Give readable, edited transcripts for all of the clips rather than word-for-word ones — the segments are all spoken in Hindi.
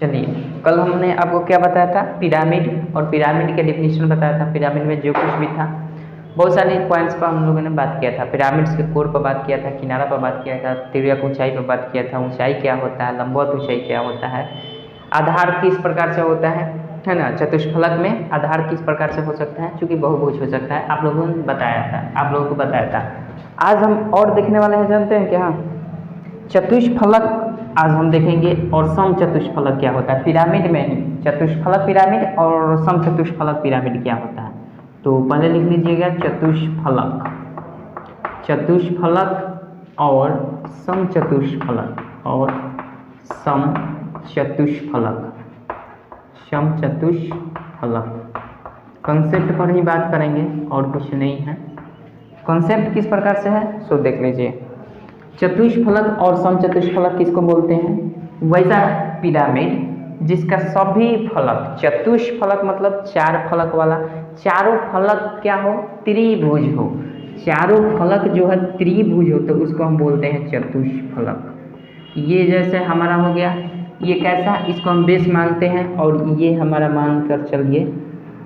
चलिए, कल हमने आपको क्या बताया था, पिरामिड, और पिरामिड के डेफिनेशन बताया था। पिरामिड में जो कुछ भी था, बहुत सारे पॉइंट्स पर हम लोगों ने बात किया था। पिरामिड्स के कोर पर बात किया था, किनारा पर बात किया था, तिर्यक ऊंचाई पर बात किया था, ऊंचाई क्या होता है, लंबवत ऊंचाई क्या होता है, आधार किस प्रकार से होता है ना। चतुष्फलक में आधार किस प्रकार से हो सकता है, चूँकि बहुभुज हो सकता है, आप लोगों ने बताया था, आप लोगों को बताया था। आज हम और देखने वाले हैं, जानते हैं क्या, चतुष्फलक आज हम देखेंगे, और सम चतुष्फलक क्या होता है। पिरामिड में ही चतुष्फलक पिरामिड और सम चतुष्फलक पिरामिड क्या होता है। तो पहले लिख लीजिएगा चतुष्फलक, चतुष्फलक और सम चतुष्फलक, और सम चतुष्फलक, सम चतुष्फलक। कॉन्सेप्ट पर ही बात करेंगे और कुछ नहीं है। कॉन्सेप्ट किस प्रकार से है सो देख लीजिए। चतुष्फलक और सम चतुष्फलक किसको बोलते हैं, वैसा पिरामिड जिसका सभी फलक, चतुष्फलक मतलब चार फलक वाला, चारों फलक क्या हो, त्रिभुज हो। चारों फलक जो है त्रिभुज हो, तो उसको हम बोलते हैं चतुष्फलक। ये जैसे हमारा हो गया, ये कैसा, इसको हम बेस मानते हैं, और ये हमारा मानकर चलिए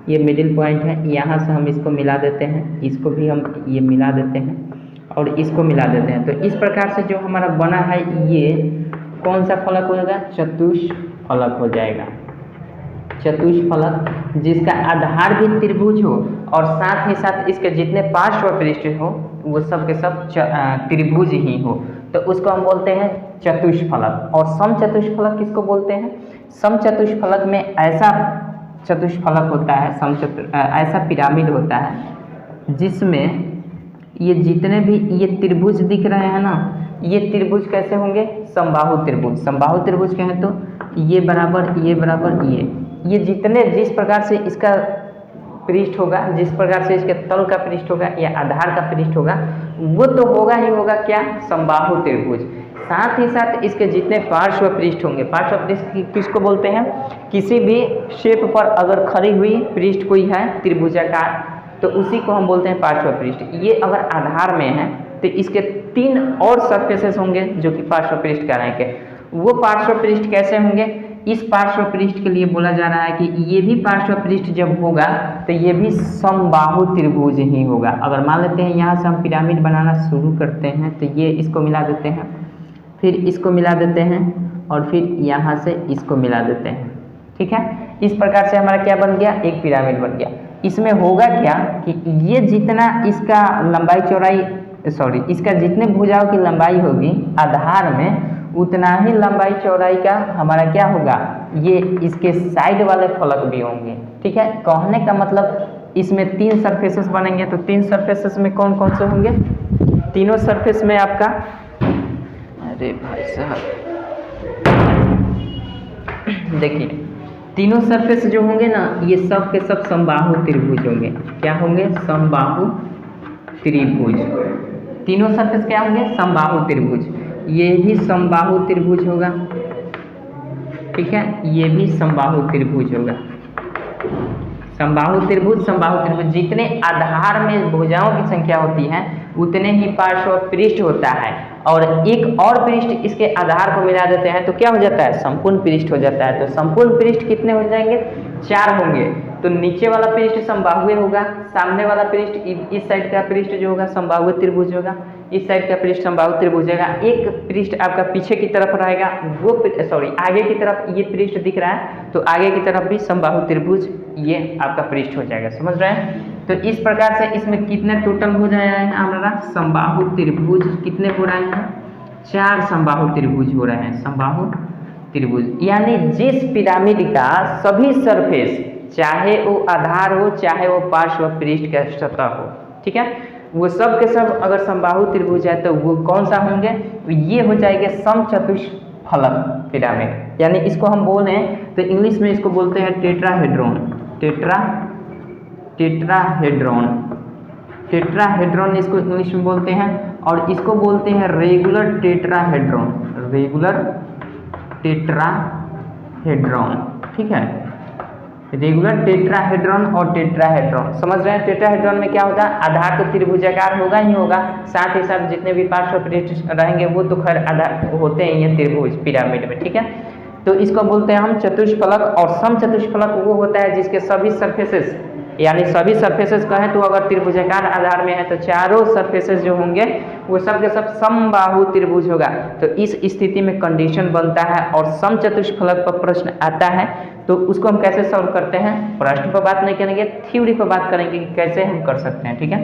ये मिडिल पॉइंट है, यहाँ से हम इसको मिला देते हैं, इसको भी हम ये मिला देते हैं, और इसको मिला देते हैं। तो इस प्रकार से जो हमारा बना है, ये कौन सा फलक हो जाएगा, चतुष्फलक हो जाएगा। चतुष्फलक जिसका आधार भी त्रिभुज हो, और साथ ही साथ इसके जितने पार्श्व पृष्ठ हो वो सब के सब त्रिभुज ही हो, तो उसको हम बोलते हैं चतुष्फलक। और सम चतुष्फलक किसको बोलते हैं, सम चतुष्फलक में ऐसा चतुष्फलक होता है, ऐसा पिरामिड होता है जिसमें ये जितने भी ये त्रिभुज दिख रहे हैं ना, ये त्रिभुज कैसे होंगे, समबाहु त्रिभुज। समबाहु त्रिभुज कहें तो ये बराबर, ये बराबर, ये जितने, जिस प्रकार से इसका पृष्ठ होगा, जिस प्रकार से इसके तल का पृष्ठ होगा या आधार का पृष्ठ होगा, वो तो होगा ही होगा क्या, समबाहु त्रिभुज। साथ ही साथ इसके जितने पार्श्व पृष्ठ होंगे, पार्श्व पृष्ठ किसको बोलते हैं, किसी भी शेप पर अगर खड़ी हुई पृष्ठ कोई है त्रिभुजाकार, तो उसी को हम बोलते हैं पार्श्व पृष्ठ। ये अगर आधार में है तो इसके तीन और सरफेसेस होंगे जो कि पार्श्व पृष्ठ कहलाएंगे। वो पार्श्व पृष्ठ कैसे होंगे, इस पार्श्व पृष्ठ के लिए बोला जा रहा है कि ये भी पार्श्व पृष्ठ जब होगा तो ये भी समबाहु त्रिभुज ही होगा। अगर मान लेते हैं यहाँ से हम पिरामिड बनाना शुरू करते हैं, तो ये इसको मिला देते हैं, फिर इसको मिला देते हैं, और फिर यहाँ से इसको मिला देते हैं, ठीक है। इस प्रकार से हमारा क्या बन गया, एक पिरामिड बन गया। इसमें होगा क्या कि ये जितना इसका लंबाई चौड़ाई, सॉरी, इसका जितने भुजाओं की लंबाई होगी आधार में, उतना ही लंबाई चौड़ाई का हमारा क्या होगा, ये इसके साइड वाले फलक भी होंगे, ठीक है। कहने का मतलब इसमें तीन सरफेसेस बनेंगे, तो तीन सरफेसेस में कौन कौन से होंगे, तीनों सरफेस में आपका, अरे भाई साहब देखिए, तीनों सरफेस जो होंगे ना, ये सब के सब समबाहु त्रिभुज होंगे। क्या होंगे, समबाहु त्रिभुज। तीनों सरफेस क्या होंगे, समबाहु त्रिभुज। ये भी समबाहु त्रिभुज होगा, ठीक है, ये भी समबाहु त्रिभुज होगा। समबाहु त्रिभुज, समबाहु त्रिभुज, जितने आधार में भुजाओं की संख्या होती है उतने ही पार्श्व पृष्ठ होता है, और एक और पृष्ठ इसके आधार को मिला देते हैं तो क्या हो जाता है, संपूर्ण पृष्ठ हो जाता है। तो संपूर्ण पृष्ठ कितने हो जाएंगे, चार होंगे। तो नीचे वाला पृष्ठ समबाहुए होगा, सामने वाला पृष्ठ, इस साइड का पृष्ठ जो होगा समबाहुए त्रिभुज होगा, इस साइड का पृष्ठ समबाहु त्रिभुज होगा। एक पृष्ठ आपका पीछे की तरफ रहेगा, वो सॉरी आगे की तरफ ये पृष्ठ दिख रहा है, तो आगे की तरफ भी समबाहु त्रिभुज ये आपका पृष्ठ हो जाएगा, समझ रहे हैं। तो इस प्रकार से इसमें कितने टोटल हो जाए हैं हमारा समबाहु त्रिभुज, कितने हो रहे हैं, चार समबाहु त्रिभुज हो रहे हैं, समबाहु त्रिभुज। यानी जिस पिरामिड का सभी सरफेस, चाहे वो आधार हो चाहे वो पार्श्व पृष्ठ का सतह हो, ठीक है, वो सब के सब अगर समबाहु त्रिभुज है तो वो कौन सा होंगे, तो ये हो जाएंगे सम चतुष्फलक पिरामिड। यानी इसको हम बोले तो इंग्लिश में इसको बोलते हैं टेट्राहेड्रॉन, टेट्राहेड्रॉन, टेट्राहेड्रॉन इसको इंग्लिश में बोलते हैं। और इसको बोलते हैं रेगुलर टेट्राहेड्रॉन, रेगुलर टेट्राहेड्रॉन, ठीक है, रेगुलर टेट्राहेड्रॉन और टेट्राहेड्रॉन, समझ रहे हैं। टेट्राहेड्रॉन में क्या होगा, आधार तो त्रिभुजाकार होगा ही होगा, साथ ही साथ जितने भी पार्श्व पृष्ठ रहेंगे वो तो खैर आधार होते हैं ये त्रिभुज पिरामिड में, ठीक है। तो इसको बोलते हैं हम चतुष्फलक। और समचतुष्फलक वो होता है जिसके सभी सरफेसेस, यानी सभी सरफेसेस कहें तो अगर त्रिभुजाकार आधार में है तो चारों सरफेसेस जो होंगे वो सब के सब समबाहु त्रिभुज होगा। तो इस स्थिति में कंडीशन बनता है और समचतुष्फलक पर प्रश्न आता है तो उसको हम कैसे सॉल्व करते हैं, प्रश्न पर बात नहीं करेंगे, थ्योरी पर बात करेंगे कि कैसे हम कर सकते हैं। ठीक है,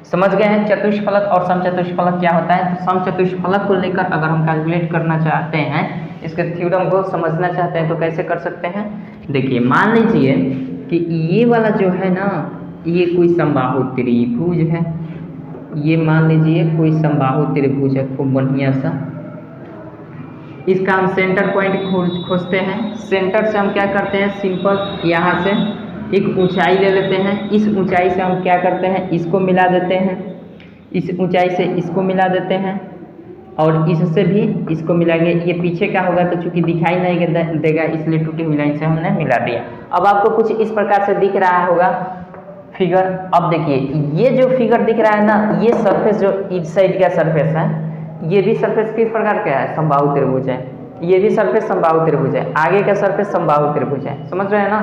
समझ गए हैं चतुष्फलक और समचतुष्फलक क्या होता है। तो समचतुष्फलक को लेकर अगर हम कैलकुलेट करना चाहते हैं, इसके थ्योरम को समझना चाहते हैं तो कैसे कर सकते हैं। देखिए मान लीजिए कि ये वाला जो है ना, ये कोई समबाहु त्रिभुज है, ये मान लीजिए कोई समबाहु त्रिभुज है खूब बढ़िया सा। इसका हम सेंटर पॉइंट खोजते हैं। सेंटर से हम क्या करते हैं, सिंपल यहाँ से एक ऊंचाई ले लेते हैं। इस ऊंचाई से हम क्या करते हैं, इसको मिला देते हैं, इस ऊंचाई से इसको मिला देते हैं और इससे भी इसको मिलाएंगे। ये पीछे का होगा तो चूंकि दिखाई नहीं देगा इसलिए टूटी हुई लाइन से हमने मिला दिया। अब आपको कुछ इस प्रकार से दिख रहा होगा फिगर। अब देखिए ये जो फिगर दिख रहा है ना, ये सरफेस जो इस साइड का सरफेस है, ये भी सरफेस किस प्रकार का है, समबाहु त्रिभुज है। ये भी सरफेस समबाहु त्रिभुज है, आगे का सरफेस समबाहु त्रिभुज है, समझ रहे हैं ना।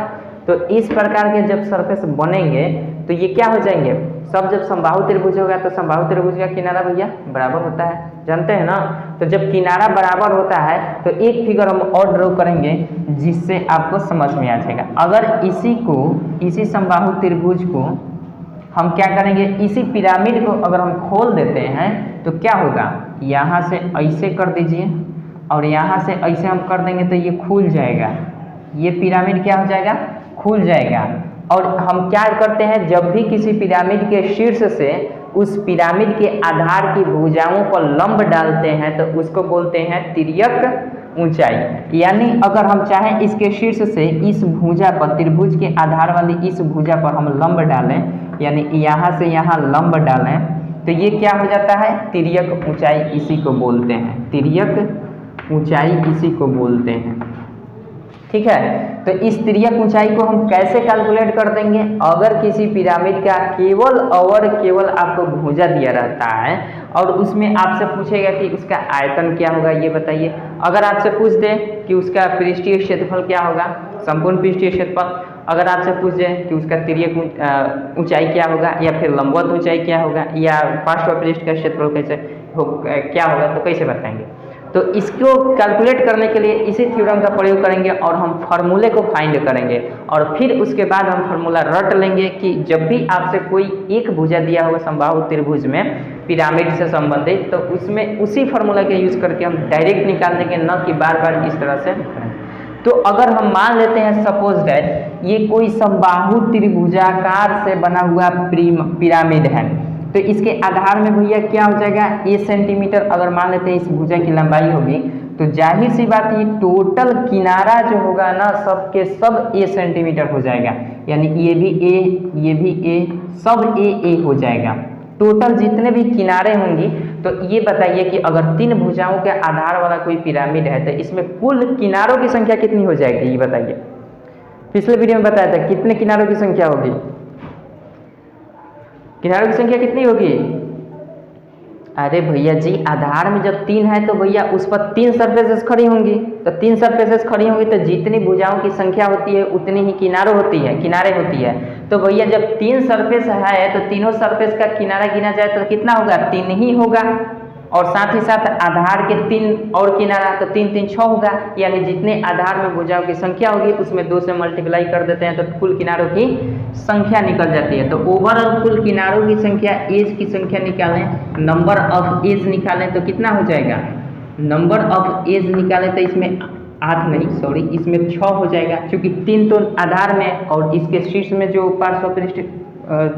तो इस प्रकार के जब सरफेस बनेंगे तो ये क्या हो जाएंगे, सब जब समबाहु त्रिभुज होगा तो समबाहु त्रिभुज का किनारा भैया बराबर होता है, जानते हैं ना। तो जब किनारा बराबर होता है तो एक फिगर हम और ड्रॉ करेंगे जिससे आपको समझ में आ जाएगा। अगर इसी समबाहु त्रिभुज को हम क्या करेंगे, इसी पिरामिड को अगर हम खोल देते हैं तो क्या होगा, यहाँ से ऐसे कर दीजिए और यहाँ से ऐसे हम कर देंगे तो ये खुल जाएगा, ये पिरामिड क्या हो जाएगा, खुल जाएगा। और हम क्या करते हैं, जब भी किसी पिरामिड के शीर्ष से उस पिरामिड के आधार की भुजाओं पर लंब डालते हैं तो उसको बोलते हैं तिर्यक ऊंचाई। यानी अगर हम चाहें इसके शीर्ष से इस भुजा पर, त्रिभुज के आधार वाली इस भुजा पर हम लंब डालें, यानी यहाँ से यहाँ लंब डालें तो ये क्या हो जाता है, तिर्यक ऊंचाई, इसी को बोलते हैं तिर्यक ऊंचाई, इसी को बोलते हैं। ठीक है, तो इस तिर्यक ऊंचाई को हम कैसे कैलकुलेट कर देंगे, अगर किसी पिरामिड का केवल और केवल आपको भुजा दिया रहता है और उसमें आपसे पूछेगा कि उसका आयतन क्या होगा ये बताइए। अगर आपसे पूछ दे कि उसका पृष्ठीय क्षेत्रफल क्या होगा, संपूर्ण पृष्ठीय क्षेत्रफल, अगर आपसे पूछ दे कि उसका तिर्यक ऊंचाई क्या होगा या फिर लंबवत ऊंचाई क्या होगा या पार्श्व पृष्ठ का क्षेत्रफल क्या होगा तो कैसे बताएंगे। तो इसको कैलकुलेट करने के लिए इसी थ्योरम का प्रयोग करेंगे और हम फार्मूले को फाइंड करेंगे और फिर उसके बाद हम फार्मूला रट लेंगे कि जब भी आपसे कोई एक भुजा दिया होगा समबाहु त्रिभुज में पिरामिड से संबंधित तो उसमें उसी फार्मूला के यूज करके हम डायरेक्ट निकाल देंगे, न कि बार बार इस तरह से करें। तो अगर हम मान लेते हैं सपोज दैट ये कोई समबाहु त्रिभुजाकार से बना हुआ पिरामिड है तो इसके आधार में भैया क्या हो जाएगा, ए सेंटीमीटर अगर मान लेते हैं इस भुजा की लंबाई होगी तो जाहिर सी बात ये टोटल किनारा जो होगा ना सबके सब ए सेंटीमीटर हो जाएगा, यानी ये भी ए, ये भी ए, सब ए हो जाएगा। टोटल जितने भी किनारे होंगी तो ये बताइए कि अगर 3 भुजाओं के आधार वाला कोई पिरामिड है तो इसमें कुल किनारों की संख्या कितनी हो जाएगी ये बताइए। पिछले वीडियो में बताया था कितने किनारों की संख्या होगी, किनारों की संख्या कितनी होगी। अरे भैया जी आधार में जब 3 है तो भैया उस पर 3 सरफेसेस खड़ी होंगी, तो 3 सरफेसेस खड़ी होंगी तो जितनी भुजाओं की संख्या होती है उतनी ही किनारे होती है। तो भैया जब 3 सरफेस है तो तीनों सरफेस का किनारा गिना जाए तो कितना होगा, 3 ही होगा। और साथ ही साथ आधार के 3 और किनारा तो 3 3 6 होगा, यानी जितने आधार में भुजाओं की संख्या होगी उसमें 2 से मल्टीप्लाई कर देते हैं तो कुल किनारों की संख्या निकल जाती है। तो ओवरऑल कुल किनारों की संख्या, एज की संख्या निकालें, नंबर ऑफ एज निकालें तो कितना हो जाएगा, नंबर ऑफ एज निकालें तो इसमें 8 नहीं सॉरी इसमें 6 हो जाएगा, क्योंकि 3 तो आधार में और इसके शीर्ष में जो पार्श्व पृष्ठ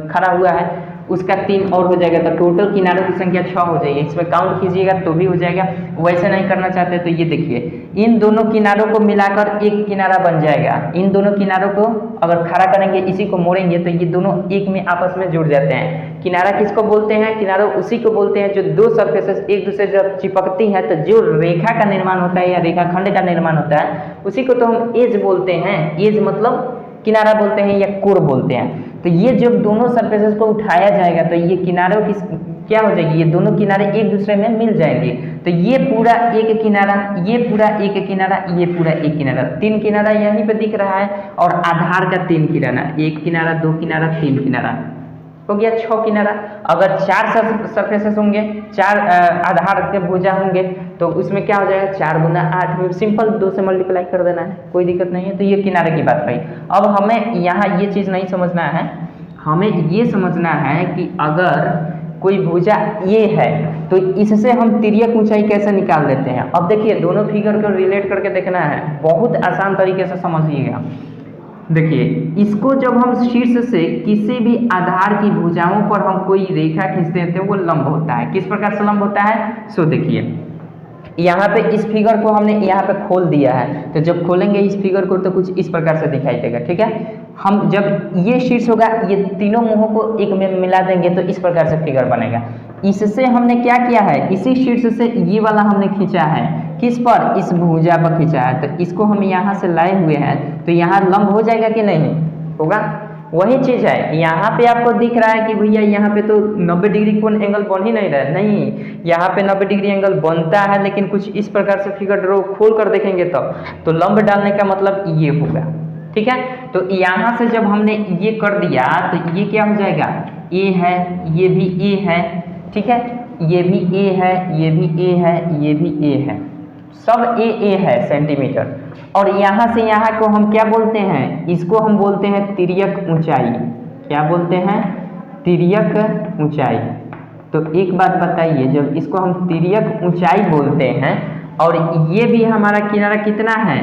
खड़ा हुआ है उसका 3 और हो जाएगा तो टोटल किनारों की संख्या 6 हो जाएगी। इसमें काउंट कीजिएगा तो भी हो जाएगा, वैसे नहीं करना चाहते तो ये देखिए इन दोनों किनारों को मिलाकर एक किनारा बन जाएगा। इन दोनों किनारों को अगर खड़ा करेंगे, इसी को मोड़ेंगे तो ये दोनों एक में आपस में जुड़ जाते हैं। किनारा किसको बोलते हैं, किनारा उसी को बोलते हैं जो 2 सरफेसेस एक दूसरे जब चिपकती है तो जो रेखा का निर्माण होता है या रेखाखंड का निर्माण होता है उसी को तो हम एज बोलते हैं। एज मतलब किनारा बोलते हैं या कोर बोलते हैं। तो ये जब दोनों सरफेसेस को उठाया जाएगा तो ये किनारों की क्या हो जाएगी, ये दोनों किनारे एक दूसरे में मिल जाएंगे। तो ये पूरा एक किनारा, ये पूरा एक किनारा, ये पूरा एक किनारा, 3 किनारा यहीं पे दिख रहा है और आधार का 3 किनारा, 1 किनारा 2 किनारा 3 किनारा हो गया 6 किनारा। अगर 4 सरफेसेस होंगे, 4 आधार के भुजा होंगे तो उसमें क्या हो जाएगा 4 गुना 8, सिंपल 2 से मल्टीप्लाई कर देना है, कोई दिक्कत नहीं है। तो ये किनारे की बात रही। अब हमें यहाँ ये चीज़ नहीं समझना है, हमें ये समझना है कि अगर कोई भुजा ये है तो इससे हम तिर्यक ऊंचाई कैसे निकाल देते हैं। अब देखिए दोनों फिगर को रिलेट करके देखना है, बहुत आसान तरीके से समझिएगा। देखिए इसको जब हम शीर्ष से किसी भी आधार की भुजाओं पर हम कोई रेखा खींचते हैं तो वो लंब होता है। किस प्रकार से लंब होता है, सो देखिए यहाँ पे इस फिगर को हमने यहाँ पे खोल दिया है, तो जब खोलेंगे इस फिगर को तो कुछ इस प्रकार से दिखाई देगा, ठीक है। हम जब ये शीर्ष होगा, ये तीनों मुंहों को एक में मिला देंगे तो इस प्रकार से फिगर बनेगा। इससे हमने क्या किया है, इसी शीर्ष से ये वाला हमने खींचा है, किस पर, इस भुजा पर खींचा है। तो इसको हम यहाँ से लाए हुए हैं तो यहाँ लंब हो जाएगा कि नहीं होगा, वही चीज़ है। यहाँ पे आपको दिख रहा है कि भैया यहाँ पे तो 90 डिग्री कोण एंगल बन ही नहीं रहा है, नहीं, यहाँ पे 90 डिग्री एंगल बनता है, लेकिन कुछ इस प्रकार से फिगर ड्रॉ खोल कर देखेंगे तो लंब डालने का मतलब ये होगा, ठीक है। तो यहाँ से जब हमने ये कर दिया तो ये क्या हो जाएगा, ए है, ये भी ए है, ठीक है, ये भी ए है, ये भी ए है, ये भी ए है, सब ए है सेंटीमीटर। और यहाँ से यहाँ को हम क्या बोलते हैं, इसको हम बोलते हैं तिर्यक ऊंचाई। क्या बोलते हैं, तिर्यक ऊंचाई। तो एक बात बताइए, जब इसको हम तिर्यक ऊंचाई बोलते हैं और ये भी हमारा किनारा कितना है,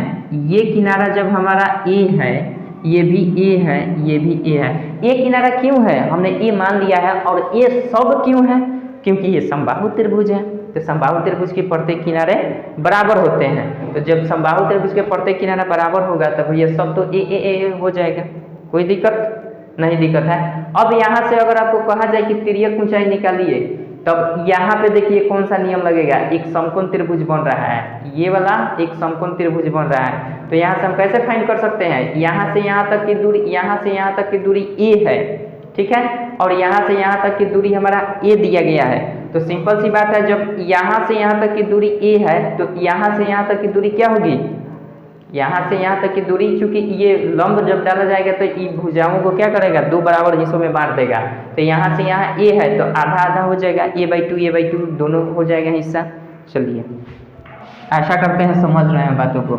ये किनारा जब हमारा ए है, ये भी ए है, ये भी ए है। ए किनारा क्यों है, हमने ए मान लिया है, और ए सब क्यों है, क्योंकि ये समबाहु त्रिभुज है। तो समबाहु त्रिभुज के प्रत्येक किनारे बराबर होते हैं। तो जब समबाहु त्रिभुज के प्रत्येक किनारा बराबर होगा तब ये सब तो ए हो जाएगा, कोई दिक्कत नहीं, दिक्कत है। अब यहाँ से अगर आपको कहा जाए कि तिर्यक ऊंचाई निकालिए, तब यहाँ पे देखिए कौन सा नियम लगेगा, एक समकोण त्रिभुज बन रहा है, ये वाला एक समकोण त्रिभुज बन रहा है। तो यहाँ से हम कैसे फाइंड कर सकते हैं, यहाँ से यहाँ तक की दूरी, यहाँ से यहाँ तक की दूरी ए है, ठीक है, और यहाँ से यहाँ तक की दूरी हमारा ए दिया गया है। तो सिंपल सी बात है, जब यहाँ से यहाँ तक की दूरी ए है तो यहाँ से यहाँ तक की दूरी क्या होगी, यहाँ से यहाँ तक की दूरी, चूंकि ये लंब जब डाला जाएगा तो इन भुजाओं को क्या करेगा, 2 बराबर हिस्सों में बांट देगा। तो यहाँ से यहाँ ए है तो आधा आधा हो जाएगा, a/2 दोनों हो जाएगा हिस्सा। चलिए आशा करते हैं समझ रहे हैं बातों को।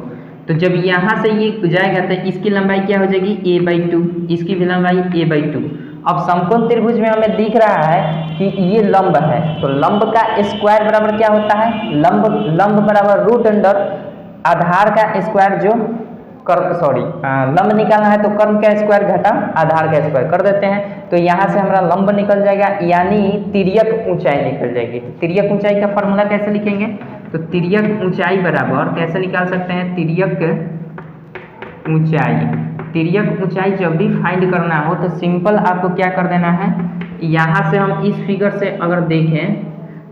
तो जब यहाँ से ये जाएगा तो इसकी लंबाई क्या हो जाएगी, a/2, इसकी भी लंबाई a/2। अब समकोण त्रिभुज में हमें दिख रहा है कि ये लंब है, तो लंब का स्क्वायर बराबर क्या होता है, लंब बराबर रूट अंडर आधार का स्क्वायर, जो लंब निकालना है तो कर्म का स्क्वायर घटा आधार का स्क्वायर कर देते हैं। तो यहाँ से हमारा लंब निकल जाएगा, यानी तिर्यक ऊंचाई निकल जाएगी। तिर्यक ऊंचाई का फॉर्मूला कैसे लिखेंगे, तो तिर्यक ऊंचाई बराबर कैसे निकाल सकते हैं, तिर्यक ऊंचाई जब भी फाइंड करना हो तो सिंपल आपको क्या कर देना है, यहाँ से हम इस फिगर से अगर देखें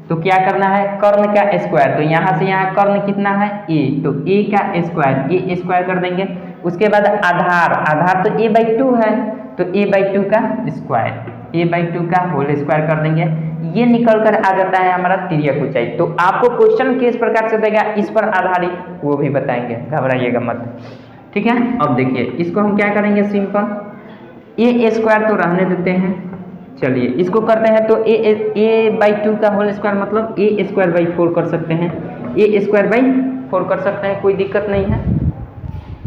तो क्या करना है, कर्ण का स्क्वायर। तो यहाँ से यहाँ कर्ण कितना है, a, तो a का स्क्वायर कर देंगे। उसके बाद आधार तो a/2 है, तो a/2 का स्क्वायर, a/2 का होल स्क्वायर कर देंगे। ये निकल कर आ जाता है हमारा तिर्यक ऊंचाई। तो आपको क्वेश्चन किस प्रकार से देगा, इस पर आधारित वो भी बताएंगे, घबराइएगा मत, ठीक है। अब देखिए इसको हम क्या करेंगे, सिंपल a² तो रहने देते हैं। चलिए इसको करते हैं तो a/2 का होल स्क्वायर मतलब a²/4 कर सकते हैं, a²/4 कर सकते हैं, कोई दिक्कत नहीं है।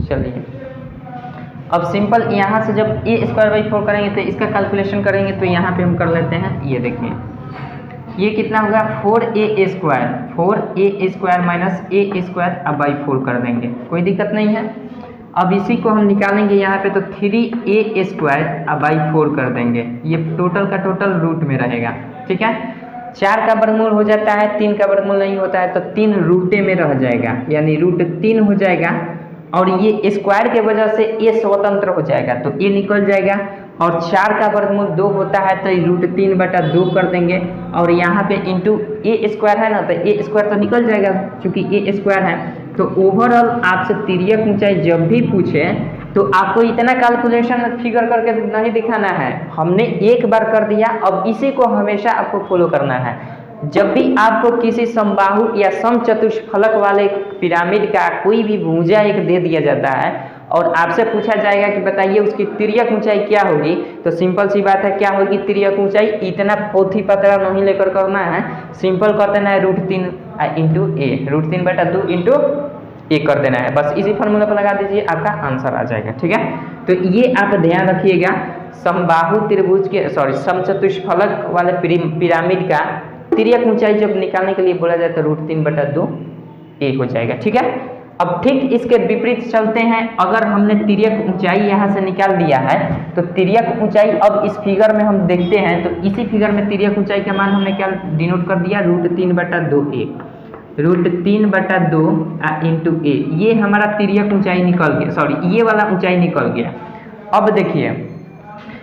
चलिए अब सिंपल यहाँ से जब a²/4 करेंगे तो इसका कैलकुलेशन करेंगे, तो यहाँ पे हम कर लेते हैं। ये देखिए ये कितना होगा, 4a² माइनस a² कर देंगे, कोई दिक्कत नहीं है। अब इसी को हम निकालेंगे यहाँ पे तो 3a² कर देंगे, ये टोटल का टोटल रूट में रहेगा, ठीक है। 4 का वर्गमूल हो जाता है, 3 का वर्गमूल नहीं होता है, तो 3 रूटे में रह जाएगा, यानी √3 हो जाएगा। और ये स्क्वायर के वजह से a स्वतंत्र हो जाएगा, तो a निकल जाएगा। और 4 का वर्गमूल 2 होता है तो √3/2 कर देंगे, और यहाँ पे इंटू a² है ना, तो a² तो निकल जाएगा चूंकि a² है। तो ओवरऑल आपसे तिर्यक ऊंचाई जब भी पूछे तो आपको इतना कैलकुलेशन फिगर करके नहीं दिखाना है, हमने एक बार कर दिया, अब इसी को हमेशा आपको फॉलो करना है। जब भी आपको किसी समबाहु या समचतुष्फलक वाले पिरामिड का कोई भी भुजा एक दे दिया जाता है और आपसे पूछा जाएगा कि बताइए उसकी तिर्यक ऊंचाई क्या होगी, तो सिंपल सी बात है, क्या होगी तिर्यक ऊंचाई, इतना पोथी पतरा नहीं लेकर करना है, सिंपल कर देना है √3 इंटू ए, √3/2 इंटू ए कर देना है, बस इसी फॉर्मूला पर लगा दीजिए, आपका आंसर आ जाएगा। ठीक है, तो ये आप ध्यान रखिएगा, समबाहु त्रिभुज के समचतुष्फलक वाले पिरामिड का तिर्यक ऊंचाई जब निकालने के लिए बोला जाए तो √3/2 ए हो जाएगा। ठीक है, अब ठीक इसके विपरीत चलते हैं, अगर हमने तिर्यक ऊंचाई यहाँ से निकाल दिया है तो तिर्यक ऊंचाई अब इस फिगर में हम देखते हैं, तो इसी फिगर में तिर्यक ऊंचाई का मान हमने क्या डिनोट कर दिया, √3/2 ए, √3/2 इंटू ए, ये हमारा तिर्यक ऊंचाई निकल गया, सॉरी ये वाला ऊंचाई निकल गया। अब देखिए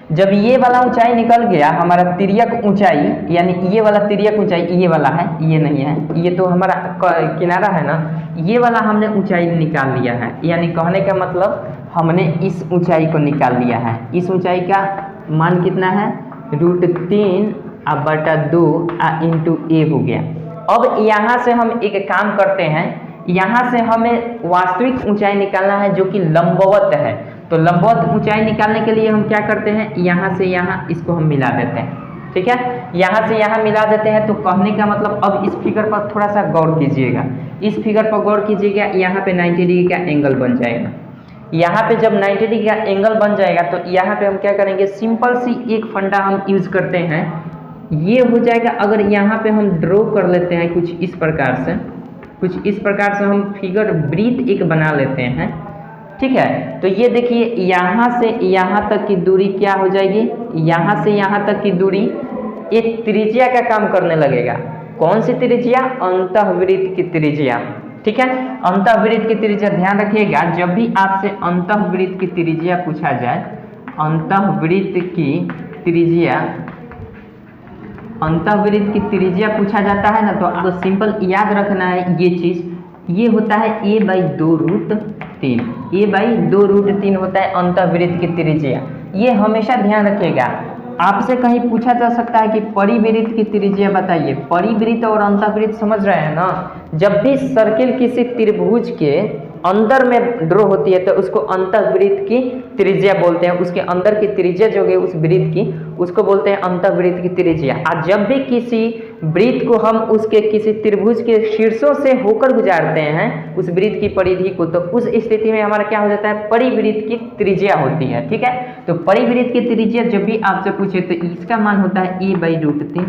जब ये वाला ऊंचाई निकल गया हमारा तिर्यक ऊंचाई, यानी ये वाला तिर्यक ऊंचाई ये वाला है, ये नहीं है, ये तो हमारा किनारा है ना, ये वाला हमने ऊंचाई निकाल लिया है, यानी कहने का मतलब हमने इस ऊंचाई को निकाल लिया है। इस ऊंचाई का मान कितना है, √3/2 इंटू ए हो गया। अब यहाँ से हम एक काम करते हैं, यहाँ से हमें वास्तविक ऊंचाई निकालना है जो कि लंबवत है, तो लंबवत ऊंचाई निकालने के लिए हम क्या करते हैं, यहाँ से यहाँ इसको हम मिला देते हैं। ठीक है, यहाँ से यहाँ मिला देते हैं, तो कहने का मतलब अब इस फिगर पर थोड़ा सा गौर कीजिएगा, इस फिगर पर गौर कीजिएगा, यहाँ पे 90 डिग्री का एंगल बन जाएगा। यहाँ पे जब 90 डिग्री का एंगल बन जाएगा तो यहाँ पे हम क्या करेंगे, सिंपल सी एक फंडा हम यूज करते हैं, ये हो जाएगा। अगर यहाँ पे हम ड्रॉ कर लेते हैं कुछ इस प्रकार से, कुछ इस प्रकार से हम फिगर वृत्त एक बना लेते हैं। ठीक है, तो ये देखिए यहाँ से यहाँ तक की दूरी क्या हो जाएगी, यहाँ से यहाँ तक की दूरी एक त्रिज्या का काम करने लगेगा। कौन सी त्रिज्या, अंतःवृत्त की त्रिज्या। ठीक है, अंतःवृत्त की त्रिज्या ध्यान रखिएगा, जब भी आपसे अंतःवृत्त की त्रिज्या पूछा जाए, अंतःवृत्त की त्रिज्या, अंतःवृत्त की त्रिज्या पूछा जाता है ना, तो आपको सिंपल याद रखना है ये चीज, ये होता है a/2√3, a/2√3 होता है अंतःवृत्त की त्रिज्या। ये हमेशा ध्यान रखिएगा, आपसे कहीं पूछा जा सकता है कि परिवृत्त की त्रिज्या बताइए। परिवृत्त और अंतःवृत्त समझ रहे हैं ना, जब भी सर्किल किसी त्रिभुज के अंदर में ड्रॉ होती है तो उसको अंतःवृत्त की त्रिज्या बोलते हैं, उसके अंदर की त्रिज्या जो है उस वृत्त की, उसको बोलते हैं अंतःवृत्त की त्रिज्या। और जब भी किसी वृत्त को हम उसके किसी त्रिभुज के शीर्षों से होकर गुजारते हैं उस वृत्त की परिधि को, तो उस स्थिति में हमारा क्या हो जाता है, परिवृत्त की त्रिज्या होती है। ठीक है, तो परिवृत्त की त्रिज्या जब भी आपसे पूछे तो इसका मान होता है a/√3,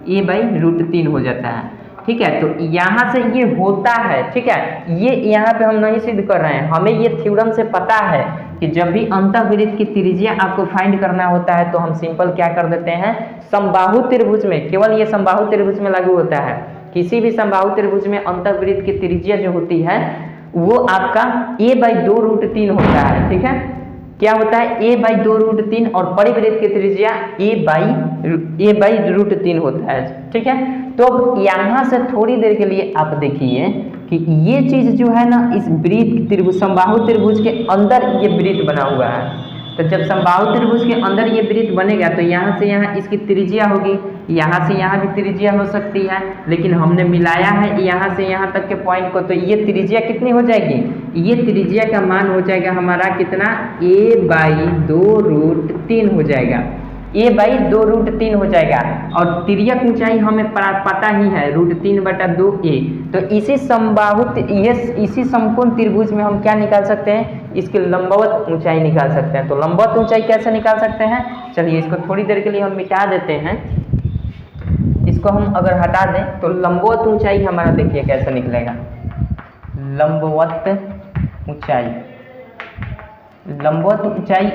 a/√3 हो जाता है। ठीक है, तो यहाँ से ये होता है। ठीक है, ये यहाँ पे हम नहीं सिद्ध कर रहे हैं, हमें ये थ्योरम से पता है कि जब भी अंतःवृत्त की त्रिज्या आपको फाइंड करना होता है तो हम सिंपल क्या कर देते हैं, समबाहु त्रिभुज में, केवल ये समबाहु त्रिभुज में लागू होता है, किसी भी समबाहु त्रिभुज में अंतःवृत्त की त्रिज्या जो होती है वो आपका a/2√3 होता है। ठीक है, क्या होता है, a/2√3 और परिवृत्त की त्रिज्या a/√3 होता है। ठीक है, तो अब यहाँ से थोड़ी देर के लिए आप देखिए कि ये चीज जो है ना, इस वृत्त त्रिभुज, समबाहु त्रिभुज के अंदर ये वृत्त बना हुआ है, तो जब समबाहु त्रिभुज के अंदर ये वृत्त बनेगा तो यहाँ से यहाँ इसकी त्रिज्या होगी, यहाँ से यहाँ भी त्रिज्या हो सकती है, लेकिन हमने मिलाया है यहाँ से यहाँ तक के पॉइंट को, तो ये त्रिज्या कितनी हो जाएगी, ये त्रिज्या का मान हो जाएगा हमारा कितना, a/2√3 हो जाएगा, a/2√3 हो जाएगा। और तिर्यक ऊंचाई हमें पता ही है √3/2a, तो इसी समबाहु इसी समकोण त्रिभुज में हम क्या निकाल सकते हैं, इसकी लंबवत ऊंचाई निकाल सकते हैं। तो लंबवत ऊंचाई कैसे निकाल सकते हैं, चलिए इसको थोड़ी देर के लिए हम मिटा देते हैं, इसको हम अगर हटा दें तो लंबवत ऊंचाई हमारा देखिए कैसे निकलेगा, लंबवत ऊंचाई, लंबवत ऊंचाई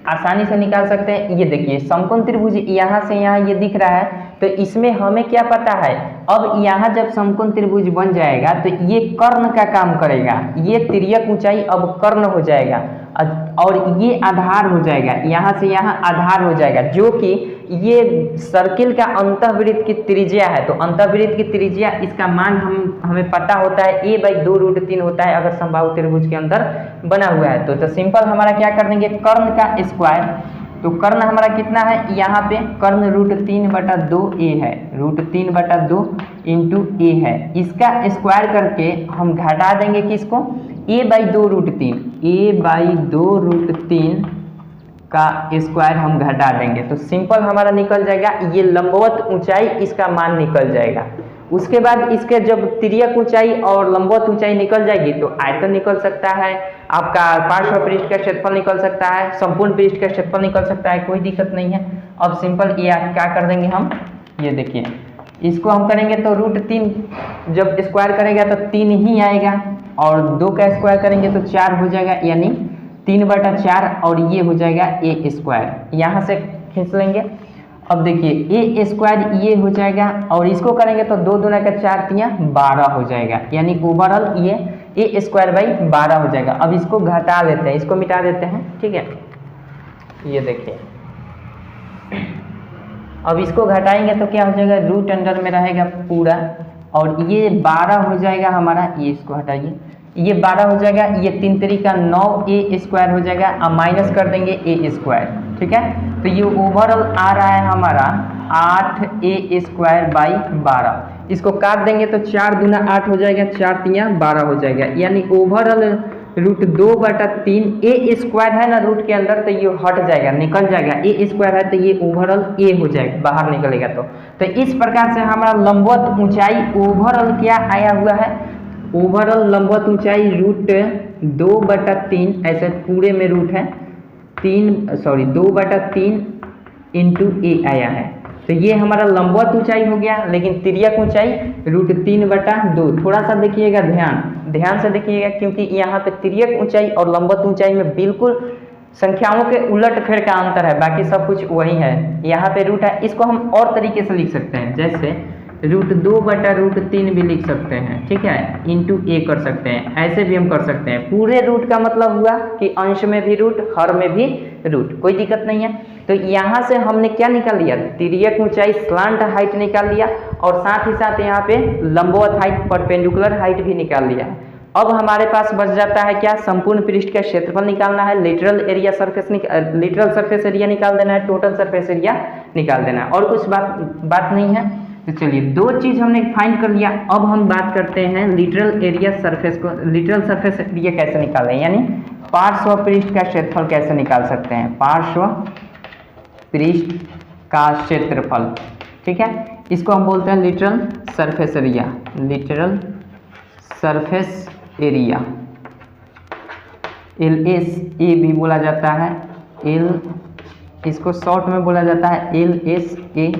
आसानी से निकाल सकते हैं। ये देखिए समकोण त्रिभुज यहाँ से यहाँ ये दिख रहा है, तो इसमें हमें क्या पता है, अब यहाँ जब समकोण त्रिभुज बन जाएगा तो ये कर्ण का काम करेगा, ये तिर्यक ऊंचाई अब कर्ण हो जाएगा, और ये आधार हो जाएगा, यहाँ से यहाँ आधार हो जाएगा, जो कि ये सर्किल का अंतःवृत्त की त्रिज्या है। तो अंतःवृत्त की त्रिज्या इसका मान हमें पता होता है a/2√3 होता है अगर समबाहु त्रिभुज के अंदर बना हुआ है। तो सिंपल हमारा क्या कर देंगे, कर्ण का स्क्वायर। तो कर्ण हमारा कितना है, यहाँ पे कर्ण √3/2a है, √3/2 इंटू a है। इसका स्क्वायर करके हम घटा देंगे किसको, a/2√3, a/2√3 का स्क्वायर हम घटा देंगे। तो सिंपल हमारा निकल जाएगा, ये लंबवत ऊंचाई इसका मान निकल जाएगा। उसके बाद इसके जब तिर्यक ऊंचाई और लंबवत ऊंचाई निकल जाएगी तो आयतन निकल सकता है, आपका पार्श्व पृष्ठ का क्षेत्रफल निकल सकता है, संपूर्ण पृष्ठ का क्षेत्रफल निकल सकता है, कोई दिक्कत नहीं है। अब सिंपल ये क्या कर देंगे हम, ये देखिए इसको हम करेंगे तो √3 जब स्क्वायर करेगा तो 3 ही आएगा, और 2 का स्क्वायर करेंगे तो 4 हो जाएगा, यानी 3/4, और ये हो जाएगा a²। यहाँ से खींच लेंगे। अब देखिए a² ये हो जाएगा, और इसको करेंगे तो 2 दूना का 4 तियाँ 12 हो जाएगा, यानी ओवरऑल ये a²/12 हो जाएगा। अब इसको घटा देते हैं, इसको मिटा देते हैं, ठीक है। ये देखिए अब इसको घटाएंगे तो क्या हो जाएगा, रूट अंडर में रहेगा पूरा, और ये 12 हो जाएगा हमारा, ये इसको हटाइए, ये 12 हो जाएगा, ये 3 3 9 a² हो जाएगा, अब माइनस कर देंगे a², ठीक है। तो ये ओवरऑल आ रहा है हमारा 8a²/12। इसको काट देंगे तो 4 दूना 8 हो जाएगा, 4 तियाँ 12 हो जाएगा, यानी ओवरऑल √2/3 a² है ना रूट के अंदर, तो ये हट जाएगा, निकल जाएगा, a² है तो ये ओवरऑल a हो जाएगा, बाहर निकलेगा। तो इस प्रकार से हमारा लंबवत ऊंचाई ओवरऑल क्या आया हुआ है, ओवरऑल लंबवत ऊंचाई √2/3, ऐसे पूरे में रूट है 2/3 इंटू a आया है। तो ये हमारा लंबवत ऊंचाई हो गया, लेकिन तिर्यक ऊंचाई √3/2। थोड़ा सा देखिएगा, ध्यान से देखिएगा, क्योंकि यहाँ पे तिर्यक ऊंचाई और लंबवत ऊंचाई में बिल्कुल संख्याओं के उलट फेर का अंतर है, बाकी सब कुछ वही है। यहाँ पे रूट है, इसको हम और तरीके से लिख सकते हैं, जैसे √2/√3 भी लिख सकते हैं, ठीक है, इंटू a कर सकते हैं, ऐसे भी हम कर सकते हैं। पूरे रूट का मतलब हुआ कि अंश में भी रूट, हर में भी रूट, कोई दिक्कत नहीं है। तो यहाँ से हमने क्या निकाल लिया, तिर्यक ऊंचाई स्लांट हाइट निकाल लिया, और साथ ही साथ यहाँ पे लंबवत हाइट परपेंडिकुलर हाइट भी निकाल लिया। अब हमारे पास बच जाता है क्या, संपूर्ण पृष्ठ का क्षेत्रफल निकालना है, लिटरल सरफेस एरिया निकाल देना है, टोटल सरफेस एरिया निकाल देना है, और कुछ बात नहीं है। तो चलिए 2 चीज हमने फाइंड कर लिया। अब हम बात करते हैं लिटरल सरफेस एरिया कैसे निकालें, यानी पार्श्व पृष्ठ का क्षेत्रफल कैसे निकाल सकते हैं, पार्श्व पृष्ठ का क्षेत्रफल, ठीक है। इसको हम बोलते हैं लिटरल सरफेस एरिया, LSA भी बोला जाता है, इसको शॉर्ट में बोला जाता है LSA,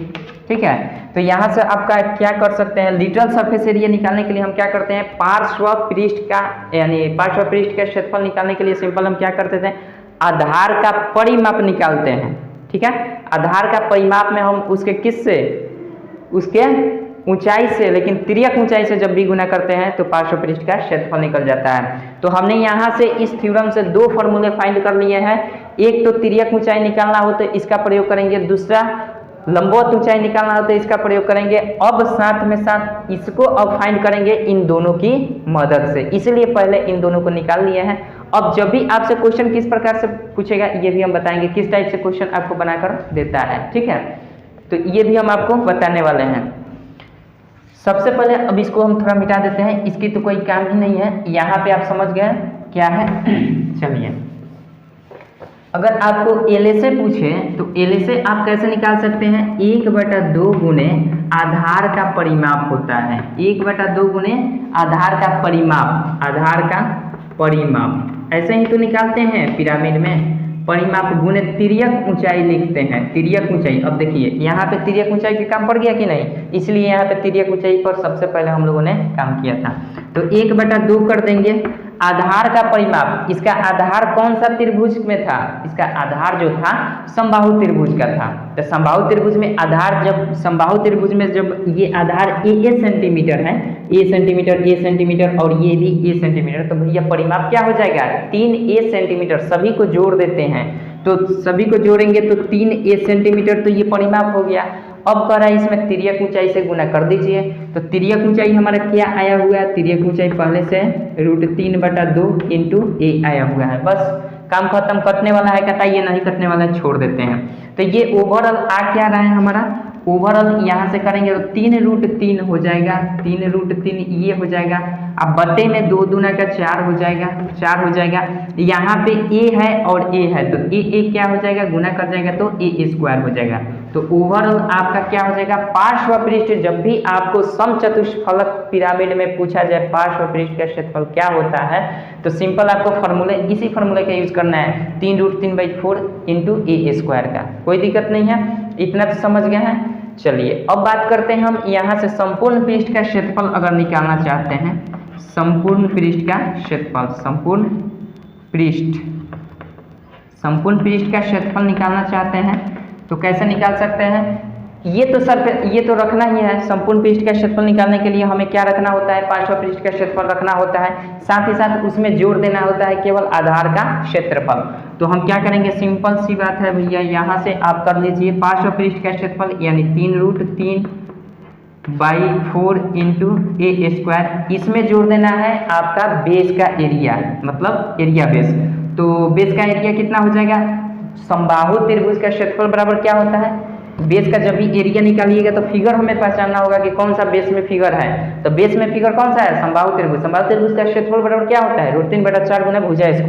ठीक है। तो यहाँ से आपका क्या कर सकते हैं, लिटरल सरफेस एरिया निकालने के लिए हम क्या करते हैं, पार्श्व पृष्ठ का क्षेत्रफल निकालने के लिए सिंपल हम क्या करते थे, आधार का परिमाप निकालते हैं, ठीक है। आधार का परिमाप में हम उसके किससे, उसके ऊंचाई से, लेकिन तिर्यक ऊंचाई से जब भी गुना करते हैं तो पार्श्व पृष्ठ का क्षेत्रफल निकल जाता है। तो हमने यहाँ से इस थ्योरम से 2 फॉर्मूले फाइंड कर लिए हैं, एक तो तिर्यक ऊंचाई निकालना हो तो इसका प्रयोग करेंगे, दूसरा लंबवत ऊंचाई निकालना हो तो इसका प्रयोग करेंगे। अब साथ में साथ इसको अब फाइंड करेंगे इन दोनों की मदद से, इसलिए पहले इन दोनों को निकाल लिए हैं। अब जब भी आपसे क्वेश्चन किस प्रकार से पूछेगा ये भी हम बताएंगे, किस टाइप से क्वेश्चन आपको बनाकर देता है, ठीक है। तो ये भी हम आपको बताने वाले हैं। सबसे पहले अब इसको हम थोड़ा मिटा देते हैं, इसकी तो कोई काम ही नहीं है, यहाँ पे आप समझ गए क्या है। चलिए, अगर आपको LSA पूछे तो LSA आप कैसे निकाल सकते हैं, 1/2 गुने आधार का परिमाप होता है, 1/2 गुने आधार का परिमाप, ऐसे ही तो निकालते हैं पिरामिड में, परिमाप गुने तिर्यक ऊंचाई लिखते हैं, तिर्यक ऊंचाई। अब देखिए यहाँ पे तिर्यक ऊंचाई के काम पड़ गया कि नहीं, इसलिए यहाँ पे तिर्यक ऊंचाई पर सबसे पहले हम लोगों ने काम किया था। तो 1/2 कर देंगे, आधार का परिमाप, इसका आधार कौन सा त्रिभुज में था, इसका आधार जो था समबाहु त्रिभुज का था। तो समबाहु त्रिभुज में आधार, जब समबाहु त्रिभुज में जब ये आधार ए सेंटीमीटर है, ए सेंटीमीटर और ये भी ए सेंटीमीटर, तो भैया परिमाप क्या हो जाएगा 3a सेंटीमीटर। सभी को जोड़ देते हैं, तो सभी को जोड़ेंगे तो 3a सेंटीमीटर, तो ये परिमाप हो गया। अब कह रहा है इसमें तिर्यक ऊंचाई से गुना कर दीजिए, तो तिर्यक ऊंचाई हमारा क्या आया हुआ है, तिर्यक ऊंचाई पहले से √3/2 इंटू a आया हुआ है। बस काम खत्म, कटने वाला है कटाइए, नहीं कटने वाला है छोड़ देते हैं। तो ये ओवरऑल आ क्या रहा है हमारा, ओवरऑल यहाँ से करेंगे तो 3√3 हो जाएगा, 3√3 ये हो जाएगा। अब बटे में 2 दूना का 4 हो जाएगा, 4 हो जाएगा। यहाँ पे a है और a है, तो a क्या हो जाएगा, गुना कर जाएगा तो a² हो जाएगा। तो ओवरऑल आपका क्या हो जाएगा, पार्श्व पृष्ठ, जब भी आपको समचतुष्फलक पिरामिड में पूछा जाए पार्श्व पृष्ठ का क्षेत्रफल क्या होता है, तो सिंपल आपको फॉर्मूले, इसी फॉर्मूले का यूज करना है, 3√3/4 इंटू a² का। कोई दिक्कत नहीं है, इतना तो समझ गए हैं। चलिए अब बात करते हैं हम यहाँ से संपूर्ण पृष्ठ का क्षेत्रफल अगर निकालना चाहते हैं, संपूर्ण पृष्ठ का क्षेत्रफल, संपूर्ण पृष्ठ का क्षेत्रफल निकालना चाहते हैं तो कैसे निकाल सकते हैं। ये तो सर ये तो रखना ही है, संपूर्ण पृष्ठ का क्षेत्रफल निकालने के लिए हमें क्या रखना होता है, पार्श्व पृष्ठ का क्षेत्रफल रखना होता है, साथ ही साथ उसमें जोड़ देना होता है केवल आधार का क्षेत्रफल। तो हम क्या करेंगे, सिंपल सी बात है भैया, यहाँ से आप कर लीजिए पार्श्व पृष्ठ का क्षेत्रफल यानी 3√3/4 इंटू a², इसमें जोड़ देना है आपका बेस का एरिया, मतलब एरिया बेस। तो बेस का एरिया कितना हो जाएगा, समबाहु त्रिभुज का क्षेत्रफल बराबर क्या होता है, बेस का जब भी एरिया निकालिएगा तो फिगर हमें पहचानना होगा कि कौन सा बेस में फिगर है। तो बेस में फिगर कौन सा है, समबाहु त्रिभुज। समबाहु त्रिभुज का क्षेत्रफल बराबर क्या होता है, √3/4 गुना भुजा²।